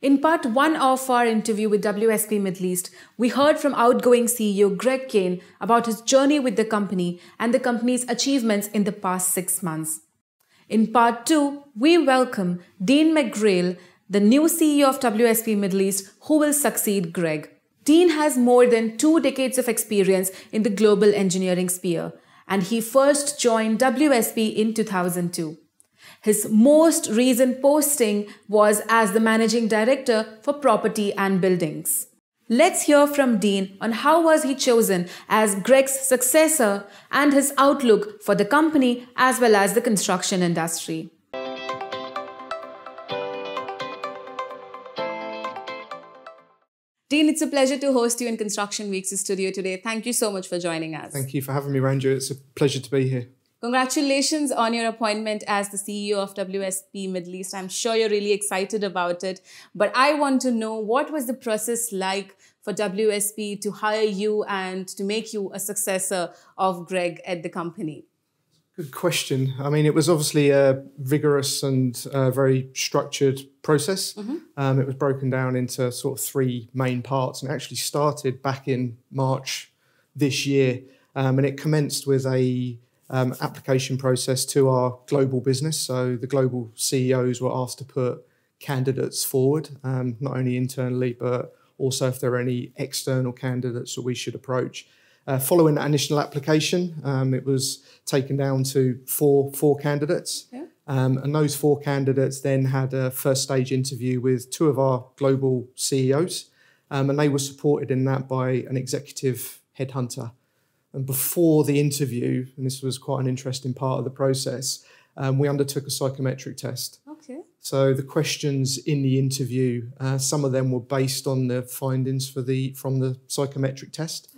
In part one of our interview with WSP Middle East, we heard from outgoing CEO Greg Kane about his journey with the company and the company's achievements in the past 6 months. In part two, we welcome Dean McGrail, the new CEO of WSP Middle East, who will succeed Greg. Dean has more than 2 decades of experience in the global engineering sphere, and he first joined WSP in 2002. His most recent posting was as the Managing Director for Property and Buildings. Let's hear from Dean on how was he chosen as Greg's successor and his outlook for the company as well as the construction industry. Dean, it's a pleasure to host you in Construction Week's studio today. Thank you so much for joining us. Thank you for having me, Ranju. It's a pleasure to be here. Congratulations on your appointment as the CEO of WSP Middle East. I'm sure you're really excited about it. But I want to know, what was the process like for WSP to hire you and to make you a successor of Greg at the company? Good question. I mean, it was obviously a vigorous and very structured process. It was broken down into sort of 3 main parts and actually started back in March this year. And it commenced with a application process to our global business. So the global CEOs were asked to put candidates forward, not only internally, but also if there are any external candidates that we should approach. Following that initial application, it was taken down to four candidates. Yeah. And those 4 candidates then had a first stage interview with 2 of our global CEOs. And they were supported in that by an executive headhunter. And before the interview, and this was quite an interesting part of the process, we undertook a psychometric test. Okay. So the questions in the interview, some of them were based on the findings from the psychometric test.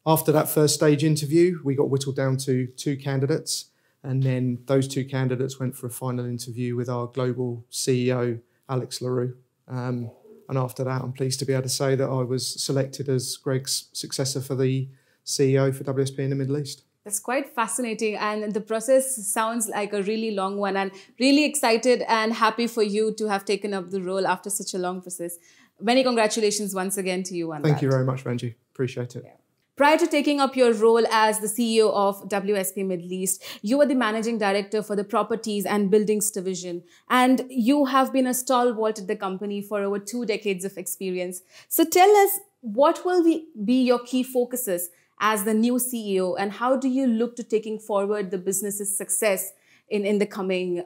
After that first stage interview, we got whittled down to 2 candidates. And then those 2 candidates went for a final interview with our global CEO, Alex LaRue. And after that, I'm pleased to be able to say that I was selected as Greg's successor for the CEO for WSP in the Middle East. That's quite fascinating, and the process sounds like a really long one, and really excited and happy for you to have taken up the role after such a long process. Many congratulations once again to you on that. Thank you very much, Ranju. Appreciate it. Yeah. Prior to taking up your role as the CEO of WSP Middle East, you were the Managing Director for the Properties and Buildings Division, and you have been a stalwart at the company for over 2 decades of experience. So tell us, what will be your key focuses as the new CEO, and how do you look to taking forward the business's success in the coming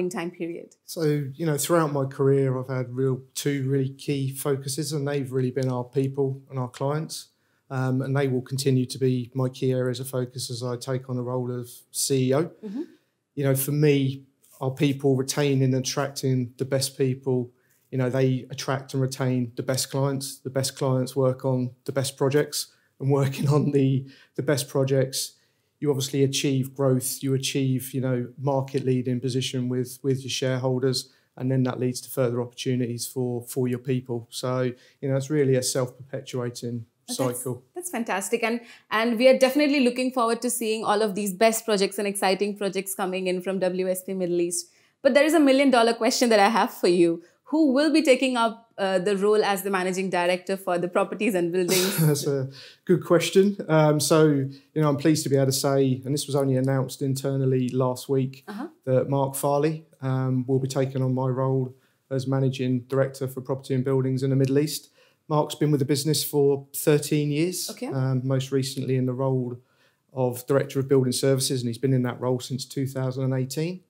time period? So, throughout my career, I've had 2 really key focuses, and they've really been our people and our clients. And they will continue to be my key areas of focus as I take on the role of CEO. For me, our people, retaining and attracting the best people, they attract and retain the best clients. The best clients work on the best projects. And working on the best projects, you obviously achieve growth, you achieve, market leading position with your shareholders, and then that leads to further opportunities for your people. So, it's really a self-perpetuating cycle. That's fantastic. And we are definitely looking forward to seeing all of these best projects and exciting projects coming in from WSP Middle East. But there is a $1 million question that I have for you. Who will be taking up the role as the Managing Director for the Properties and Buildings? That's a good question. So, I'm pleased to be able to say, and this was only announced internally last week, that Mark Farley will be taking on my role as Managing Director for Property and Buildings in the Middle East. Mark's been with the business for 13 years, most recently in the role of Director of Building Services, and he's been in that role since 2018.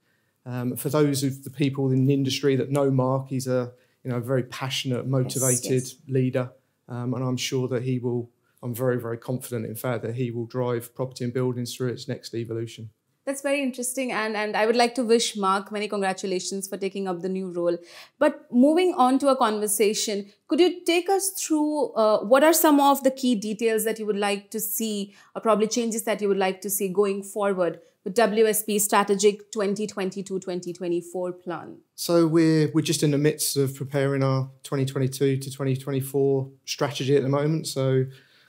For those of the people in the industry that know Mark, he's a very passionate, motivated leader, and I'm sure that I'm very, very confident, in fact, that he will drive Property and Buildings through its next evolution. That's very interesting, and I would like to wish Mark many congratulations for taking up the new role. But moving on to a conversation, could you take us through what are some of the key details that you would like to see, or probably changes that you would like to see going forward with WSP Strategic 2022-2024 plan? So we're just in the midst of preparing our 2022 to 2024 strategy at the moment. So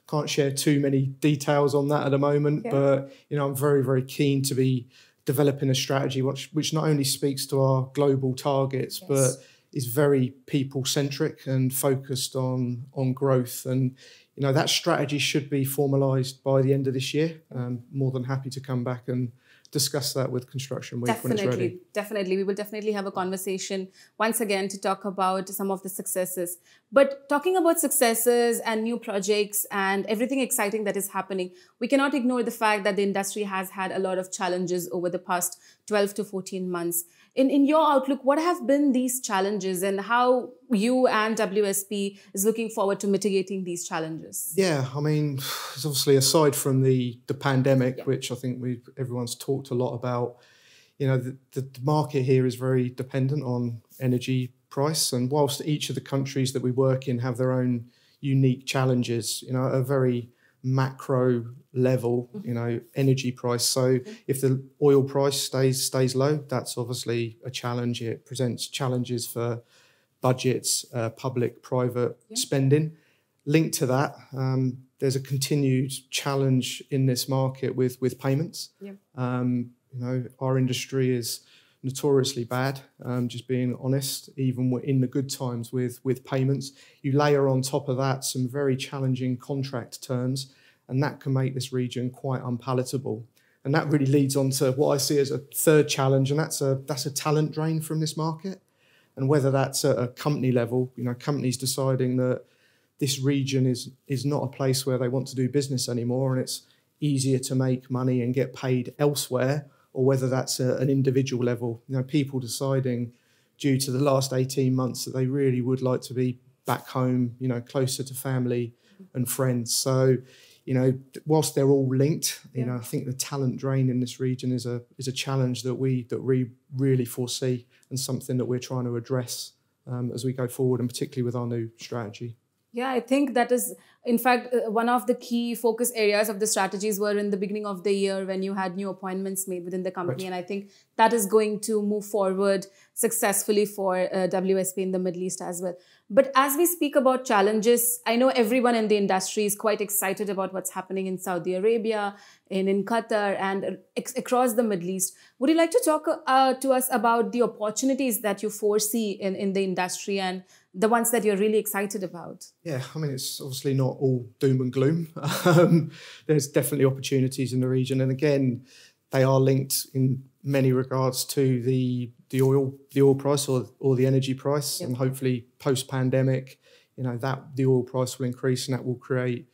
can't share too many details on that at the moment, but I'm very, very keen to be developing a strategy which not only speaks to our global targets, but is very people-centric and focused on growth. And, that strategy should be formalised by the end of this year. More than happy to come back and discuss that with Construction Week when it's ready. Definitely. We will definitely have a conversation once again to talk about some of the successes. But talking about successes and new projects and everything exciting that is happening, we cannot ignore the fact that the industry has had a lot of challenges over the past 12 to 14 months. In your outlook, what have been these challenges and how you and WSP is looking forward to mitigating these challenges? Yeah, I mean, it's obviously aside from the pandemic, which I think everyone's talked a lot about, the market here is very dependent on energy price. And whilst each of the countries that we work in have their own unique challenges, at a very macro level, energy price. So if the oil price stays low, that's obviously a challenge. It presents challenges for budgets, public, private spending. Linked to that, there's a continued challenge in this market with payments. Our industry is notoriously bad, just being honest, even in the good times with payments. You layer on top of that some very challenging contract terms, and that can make this region quite unpalatable. And that really leads on to what I see as a third challenge, and that's a talent drain from this market. And whether that's at a company level, companies deciding that this region is not a place where they want to do business anymore, and it's easier to make money and get paid elsewhere, or whether that's at an individual level, people deciding due to the last 18 months that they really would like to be back home, closer to family and friends. So, whilst they're all linked, I think the talent drain in this region is a challenge that we really foresee and something that we're trying to address as we go forward, and particularly with our new strategy. Yeah, I think that is, in fact, one of the key focus areas of the strategies were in the beginning of the year when you had new appointments made within the company. Right. And I think that is going to move forward successfully for WSP in the Middle East as well. But as we speak about challenges, I know everyone in the industry is quite excited about what's happening in Saudi Arabia, in Qatar, and across the Middle East. Would you like to talk to us about the opportunities that you foresee in the industry and the ones that you're really excited about? Yeah, I mean, it's obviously not all doom and gloom. There's definitely opportunities in the region. And again, they are linked in many regards to the oil price or the energy price. Yep. And hopefully post-pandemic, that the oil price will increase, and that will create,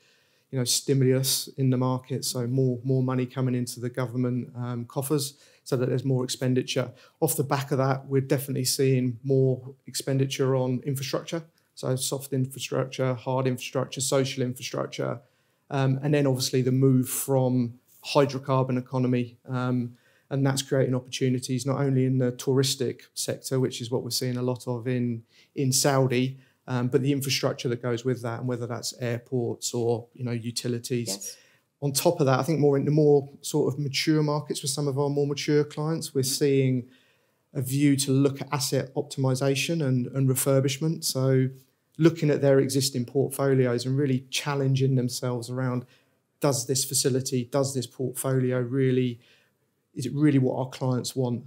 stimulus in the market. So more money coming into the government coffers, so that there's more expenditure. Off the back of that, we're definitely seeing more expenditure on infrastructure. So soft infrastructure, hard infrastructure, social infrastructure. And then obviously the move from hydrocarbon economy. And that's creating opportunities not only in the touristic sector, which is what we're seeing a lot of in Saudi, but the infrastructure that goes with that, and whether that's airports or utilities. Yes. On top of that, I think more in the more sort of mature markets with some of our more mature clients, we're seeing a view to look at asset optimization and refurbishment. So looking at their existing portfolios and really challenging themselves around, does this facility, does this portfolio really, is it really what our clients want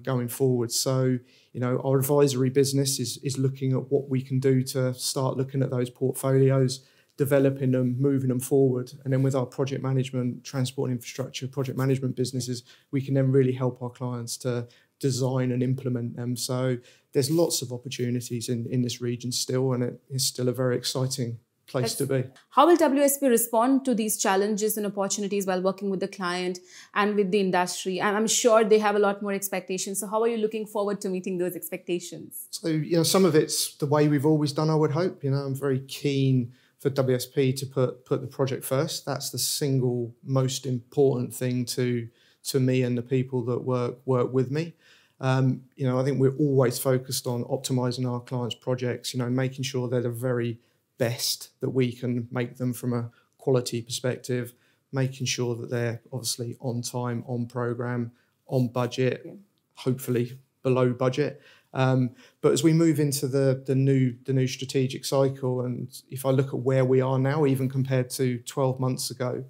going forward? So, our advisory business is looking at what we can do to start looking at those portfolios, developing them, moving them forward. And then with our project management, transport and infrastructure, project management businesses, we can then really help our clients to design and implement them. So there's lots of opportunities in this region still, and it is still a very exciting place to be. How will WSP respond to these challenges and opportunities while working with the client and with the industry? And I'm sure they have a lot more expectations. So how are you looking forward to meeting those expectations? So, some of it's the way we've always done, I would hope. I'm very keen for WSP to put the project first. That's the single most important thing to me and the people that work with me. I think we're always focused on optimizing our clients' projects, making sure they're the very best that we can make them from a quality perspective, making sure that they're obviously on time, on program, on budget, hopefully below budget. But as we move into the new strategic cycle, and if I look at where we are now, even compared to 12 months ago,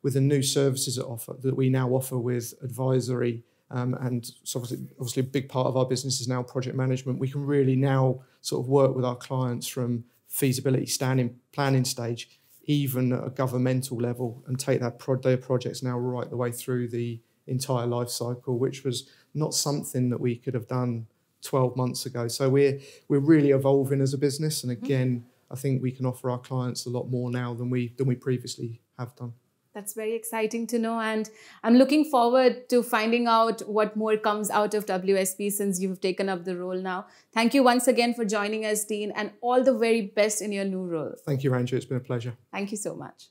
with the new services that we now offer with advisory And so obviously a big part of our business is now project management. We can really now sort of work with our clients from feasibility planning stage, even at a governmental level, and take their projects now right the way through the entire life cycle, which was not something that we could have done 12 months ago. So we're really evolving as a business, and again, I think we can offer our clients a lot more now than we previously have done. That's very exciting to know, and I'm looking forward to finding out what more comes out of WSP since you've taken up the role now. Thank you once again for joining us, Dean, and all the very best in your new role. Thank you, Ranju. It's been a pleasure. Thank you so much.